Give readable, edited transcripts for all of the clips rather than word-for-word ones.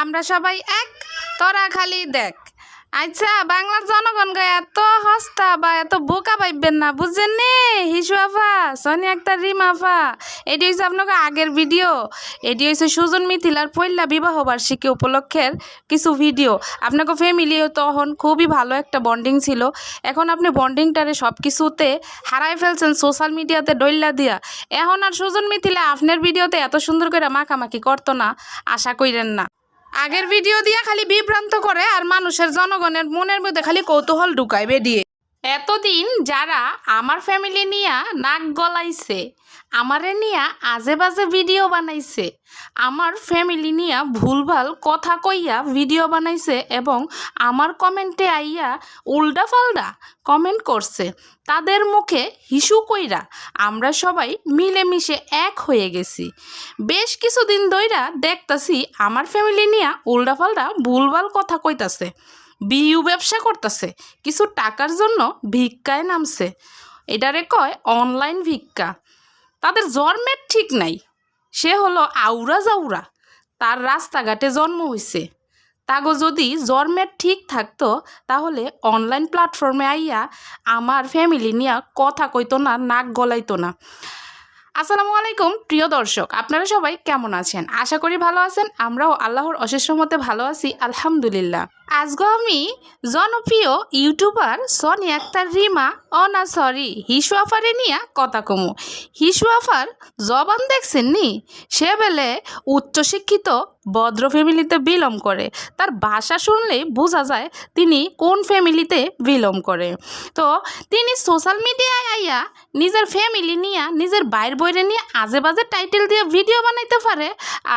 আমরা সবাই এক, তোরা খালি দেখ। আচ্ছা, বাংলার জনগণ এত হস্তা বা এত বোকা পাইবেন না, বুঝছেন নি? হিসু আফা, সোনিয়া আক্তার, রিমা আফা, এটি হচ্ছে আপনাকে আগের ভিডিও। এটি হচ্ছে সুজন মিথিলার পৈলা বিবাহ বার্ষিকী উপলক্ষের কিছু ভিডিও। আপনাকে ফ্যামিলিও তখন খুবই ভালো একটা বন্ডিং ছিল। এখন আপনি বন্ডিংটারে সব কিছুতে হারাই ফেলছেন সোশ্যাল মিডিয়াতে ডইল্লা দিয়া। এখন আর সুজন মিথিলা আপনার ভিডিওতে এত সুন্দর করে মাখামাখি করতো না, আশা করেন না। আগের ভিডিও দিয়া খালি বিভ্রান্ত করে আর মানুষের জনগণের মনের মধ্যে খালি কৌতূহল ঢুকায় বেরিয়ে। এতদিন যারা আমার ফ্যামিলি নিয়ে নাক গলাইছে, আমারে নিয়ে আজে বাজে ভিডিও বানাইছে, আমার ফ্যামিলি নিয়ে ভুলভাল কথা কইয়া ভিডিও বানাইছে এবং আমার কমেন্টে আইয়া উল্টা ফাল্টা কমেন্ট করছে, তাদের মুখে হিসু কইরা আমরা সবাই মিলেমিশে এক হয়ে গেছি। বেশ কিছুদিন ধইরা দেখতাছি আমার ফ্যামিলি নিয়ে উল্টা ফাল্টা ভুলভাল কথা কইতাছে, বিইউ ব্যবসা করতেছে, কিছু টাকার জন্য ভিক্ষায় নামছে। এটারে কয় অনলাইন ভিক্ষা। তাদের জন্মের ঠিক নাই, সে হলো আউরা জাউরা, তার রাস্তাঘাটে জন্ম হয়েছে। তাগো যদি জন্মের ঠিক থাকতো তাহলে অনলাইন প্ল্যাটফর্মে আইয়া আমার ফ্যামিলি নিয়ে কথা কইতো না, নাক গলাইতো না। আসসালামু আলাইকুম প্রিয় দর্শক, আপনারা সবাই কেমন আছেন? আশা করি ভালো আছেন। আমরাও আল্লাহর অশেষ রহমতে ভালো আছি, আলহামদুলিল্লাহ। আজকে আমি জনপ্রিয় ইউটিউবার সোনিয়া আক্তার, রিমা হিসু আফারে নিয়ে কথা কমু। হিসু আফার জবান দেখছেন নি? সে বেলে উচ্চশিক্ষিত ভদ্র ফ্যামিলিতে বিলং করে। তার ভাষা শুনলেই বোঝা যায় তিনি কোন ফ্যামিলিতে বিলং করে। তো তিনি সোশ্যাল মিডিয়ায় আইয়া নিজের ফ্যামিলি নিয়ে, নিজের বাইর বইরে নিয়ে আজে বাজে টাইটেল দিয়ে ভিডিও বানাইতে পারে,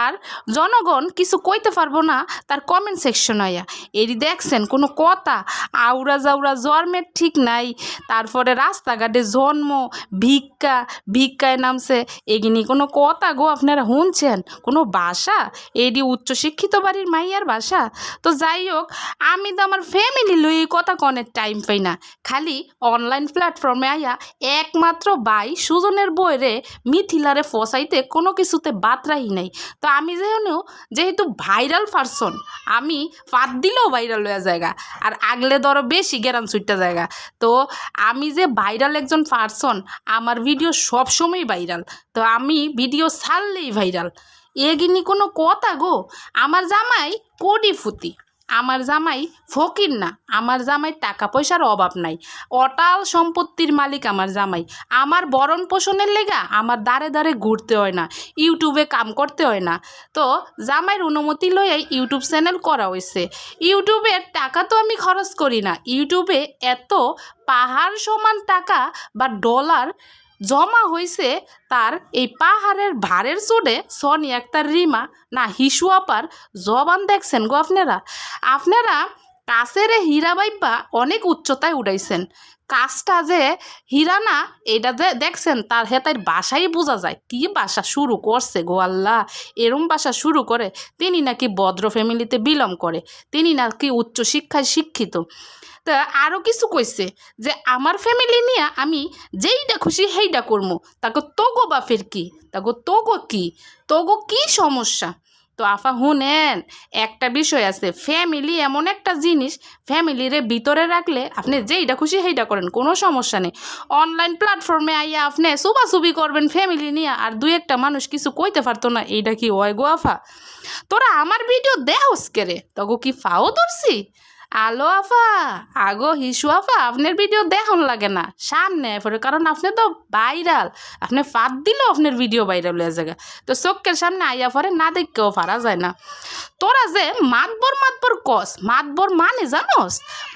আর জনগণ কিছু কইতে পারবো না তার কমেন্ট সেকশন আইয়া। এরই দেখছেন কোনো কথা আউরা জাউরা, জন্মের ঠিক নাই, তারপরে রাস্তাঘাটে জন্ম, ভিক্ষায় নামছে, এগিনি কোনো কথা গো আপনারা শুনছেন? কোনো ভাষা? এডি উচ্চশিক্ষিত বাড়ির মাইয়ার ভাষা? তো যাই হোক, আমি তো আমার ফ্যামিলি লই কথা কনের টাইম পাই না, খালি অনলাইন প্ল্যাটফর্মে আইয়া একমাত্র বাই সুজনের বইরে মিথিলারে ফসাইতে কোনো কিছুতে বাদ রাহি নাই। তো আমি যেহেতু ভাইরাল পারসন, আমি ফাঁদ দিলেও ভাইরাল হয়ে জায়গা, আর আগলে ধরো বেশি গেরান সুইটটা জায়গা। তো আমি যে ভাইরাল একজন পারসন, আমার ভিডিও সবসময় ভাইরাল। তো আমি ভিডিও ছাড়লেই ভাইরাল, এগিনি কোনো কথা গো? আমার জামাই কোটিপতি, আমার জামাই ফকির না, আমার জামাই টাকা পয়সার অভাব নাই, অটাল সম্পত্তির মালিক আমার জামাই। আমার ভরণ পোষণের লেগা আমার দাঁড়ে দাঁড়ে ঘুরতে হয় না, ইউটিউবে কাম করতে হয় না। তো জামাইয়ের অনুমতি লইয়াই ইউটিউব চ্যানেল করা হয়েছে। ইউটিউবের টাকা তো আমি খরচ করি না, ইউটিউবে এত পাহাড় সমান টাকা বা ডলার জমা হয়েছে, তার এই পাহাড়ের ভারের চোটে সোনিয়া আক্তার, রিমা না হিসু আপার জবান দেখছেন গো আপনারা? আপনারা কাছের হীরা বাইপা অনেক উচ্চতায় উঠাইছেন, কাজটা যে হীরা না এটা যে দেখছেন, তার হেতার বাসাই বোঝা যায় কি বাসা শুরু করছে গো আল্লাহ। এরম বাসা শুরু করে, তিনি নাকি ভদ্র ফ্যামিলিতে বিলং করে, তিনি নাকি উচ্চশিক্ষায় শিক্ষিত। তা আরও কিছু কইছে যে আমার ফ্যামিলি নিয়ে আমি যেইটা খুশি সেইটা করবো, তাকে তোগো বাপের কি, তোগো কি সমস্যা? তো আফা শুনেন, একটা বিষয় আছে, ফ্যামিলি এমন একটা জিনিস, ফ্যামিলিরে ভিতরে রাখলে আপনি যেইটা খুশি সেইটা করেন, কোনো সমস্যা নেই। অনলাইন প্ল্যাটফর্মে আইয়া আপনি সুবাসুবি করবেন ফ্যামিলি নিয়ে, আর দুই একটা মানুষ কিছু কইতে পারতো না, এইটা কি হয় গো আফা? তোরা আমার ভিডিও দেহস কেরে, তগো কি ফাও ধরছি? আলো আফা, আগো হিসু আফা, আপনার ভিডিও দেখন লাগে না, সামনে পরে, কারণ আপনি তো ভাইরাল, আপনি ফাঁদ দিলেও আপনার ভিডিও ভাইরাল হয়ে যায়। তো চোখের সামনে আইয়া পরে না দেখতেও পারা যায় না। তোরা যে মাতবর কস, মাতবর মানে জানোস?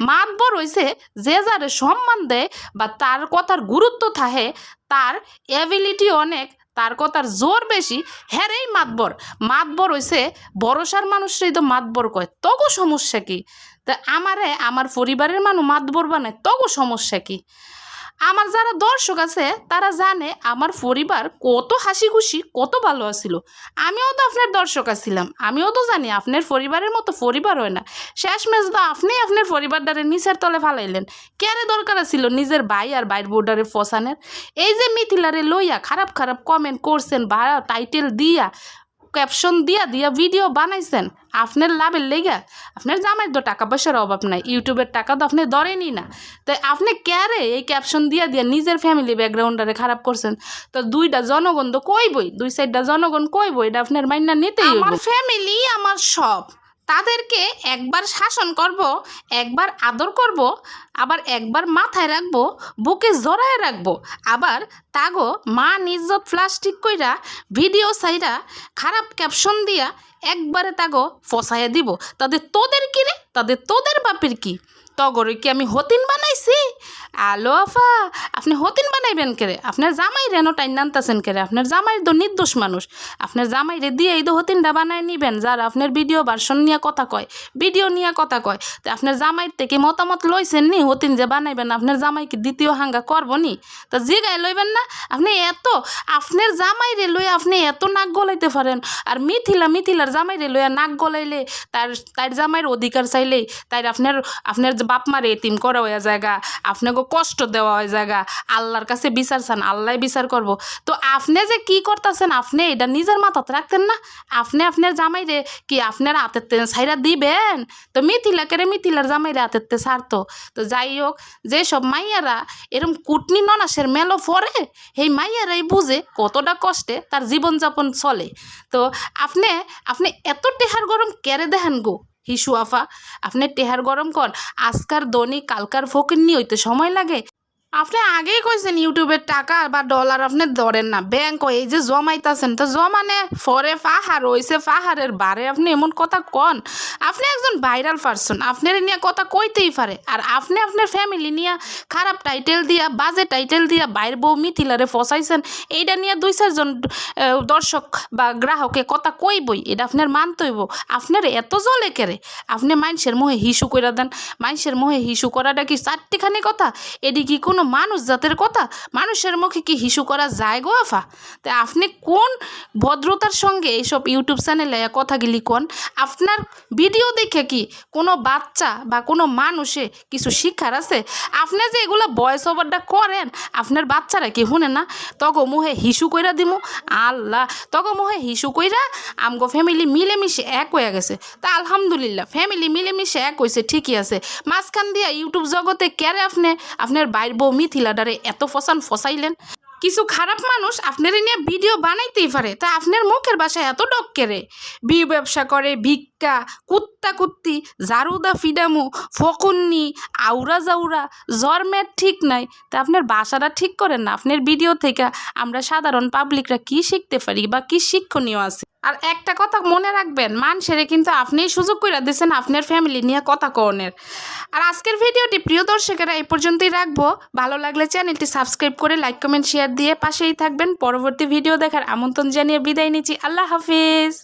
মাতবর হইছে যে যারে সম্মান দেয় বা তার কথার গুরুত্ব থাকে, তার এবিলিটি অনেক, তার কথার জোর বেশি, হ্যারেই মাতবর হইছে ভরসার মানুষরাই তো মাতবর কয়। তগো সমস্যা কি? তা আমার পরিবারের মানুষ মাতবর বানায়, তগো সমস্যা কি? আমার যারা দর্শক আছে তারা জানে আমার পরিবার কত হাসি খুশি, কত ভালো আছিল। আমিও তো আপনার দর্শক আছিলাম, আমিও তো জানি আপনার পরিবারের মতো পরিবার হয় না। শেষমেশ তো আপনি আপনার পরিবারটারে নিচের তলে ফালাইলেন। কেরে দরকার ছিল নিজের ভাই আর ভাইয়ের বোর্ডারে ফসানের? এই যে মিথিলারে লইয়া খারাপ কমেন্ট করছেন বা টাইটেল দিয়া ক্যাপশন দিয়া দিয়া ভিডিও বানাইছেন আপনার লাভের লেগা। আপনার জামাইয়ের তো টাকা পয়সার অভাব নাই, ইউটিউবের টাকা তো আপনি ধরেনি না, তো আপনি ক্যারে এই ক্যাপশন দিয়া দিয়া নিজের ফ্যামিলি ব্যাকগ্রাউন্ডারে খারাপ করছেন। তো দুইটা জনগণ তো কইবই, দুই সাইডটা জনগণ কইবই, এটা আপনার মাইনা নিতেই হইব। আমার ফ্যামিলি আমার সব, তাদেরকে একবার শাসন করব, একবার আদর করব, আবার একবার মাথায় রাখবো, বুকে জড়ায় রাখবো, আবার তাগো মান ইজ্জত প্লাস্টিক কইরা ভিডিও সাইরা খারাপ ক্যাপশন দিয়া একবারে তাগো ফসাইয়া দিব। তোদের কি রে, তোদের বাপের কি? তগরে কি আমি হতিন বানাইছি? আলো আফা, আপনি হতিন বানাইবেন কেরে? আপনার জামাই রেন টাইন নানতাছেন কেরে? আপনার জামাই তো নির্দোষ মানুষ, আপনার জামাই রে দিয়ে এই তো হতিনটা বানায় নিবেন যারা আপনার ভিডিও ভার্সন নিয়ে কথা কয়, ভিডিও নিয়ে কথা কয়। তো আপনার জামাইয়ের থেকে মতামত লইছেন নি হতিন যে বানাইবেন, আপনার জামাইকে দ্বিতীয় হাঙ্গা করবো নি? তা জিগায় লইবেন না? আপনি আপনার জামাই রে লইয়া আপনি এত নাক গলাইতে পারেন, আর মিথিলার জামাই রে লইয়া নাক গলাইলে তার জামাইয়ের অধিকার চাইলেই তাই আপনার বাপ মারে এতিম করা হয়ে জায়গা, আপনাকে কষ্ট দেওয়া হয়ে জায়গা, আল্লাহর কাছে বিচার চান, আল্লাহ বিচার করব। তো আপনি যে কি করতেছেন আপনি এটা নিজের মাথাত রাখতেন না? আপনি আপনার জামাইরে কি আপনার হাতের ছাইরা দিবেন? তো মিথিলার জামাইরে হাতের ছাড়তো। তো যাই হোক, যেসব মাইয়ারা এরকম কুটনি ননাসের মেলো পড়ে, সেই মাইয়ারাই বুঝে কতটা কষ্টে তার জীবনযাপন চলে। তো আপনি এত টেহার গরম কেড়ে দেখেন গো হিসু আফা? আপনি টেহার গরম কন, আজকার দনি কালকার ফকিন্নি হইতে সময় লাগে। আপনি আগেই কইছেন ইউটিউবের টাকা বা ডলার আপনি ধরেন না, ব্যাংক এই যে জমাইতেছেন, তো জমানে ফরে পাহাড় হয়েছে, পাহাড়ের বারে আপনি এমন কথা কন? আপনি একজন ভাইরাল পারসন, আপনার নিয়ে কথা কইতেই পারে, আর আপনি আপনার ফ্যামিলি নিয়ে খারাপ টাইটেল দিয়া, বাজে টাইটেল দিয়া বাইর বউ মিথিলারে ফসাইছেন, এইটা নিয়ে 2-4 জন দর্শক বা গ্রাহকে কথা কইবই, এটা আপনার মানতইব। আপনার এত জলে কেরে? আপনি মানুষের মোহে হিসু কইরা দেন। মানুষের মোহে হিসু করাটা কি চারটিখানি কথা? এটি কি কোনো মানুষ জাতের কথা? মানুষের মুখে কি হিসু করা যায় গো আফা? তা আপনি কোন ভদ্রতার সঙ্গে এইসব ইউটিউব চ্যানেলে কথাগুলি কোন? আপনার ভিডিও দেখে কি কোনো বাচ্চা বা কোনো মানুষে কিছু শিক্ষার আছে? আপনি যে এগুলো ভয়েস ওভারটা করেন, আপনার বাচ্চারা কি শুনে না? তগো মুহে হিসু কইরা দিমু, আল্লাহ, তগো মুহে হিসু কইরা আমগো ফ্যামিলি মিলেমিশে এক হয়ে গেছে। তা আলহামদুলিল্লাহ, ফ্যামিলি মিলেমিশে এক হয়েছে, ঠিকই আছে। মাঝখান দিয়া ইউটিউব জগতে কেরে আপনার বাইর বউ মিথিলাডারে এত ফসাইলেন? কিছু খারাপ মানুষ আপনার নিয়ে ভিডিও বানাইতেই পারে, তা আপনার মুখের বাসায় এত ডক কেরে? বিউ ব্যবসা করে, ভিক্ষা, কুত্তি, জারুদা ফিডামু, ফকুন্নি, আউরা জাউরা, জন্মের ঠিক নাই। তা আপনার বাসাটা ঠিক করেন না। আপনার ভিডিও থেকে আমরা সাধারণ পাবলিকরা কি শিখতে পারি বা কি শিক্ষণীয় আছে? আর একটা কথা মনে রাখবেন, মানুষেরে কিন্তু আপনিই সুযোগ করে দিয়েছেন আপনার ফ্যামিলি নিয়ে কথা কনের। আর আজকের ভিডিওটি প্রিয় দর্শকেরা এই পর্যন্তই রাখবো। ভালো লাগলে চ্যানেলটি সাবস্ক্রাইব করে লাইক কমেন্ট শেয়ার দিয়ে পাশেই থাকবেন। পরবর্তী ভিডিও দেখার আমন্ত্রণ জানিয়ে বিদায় নিচ্ছি। আল্লাহ হাফিজ।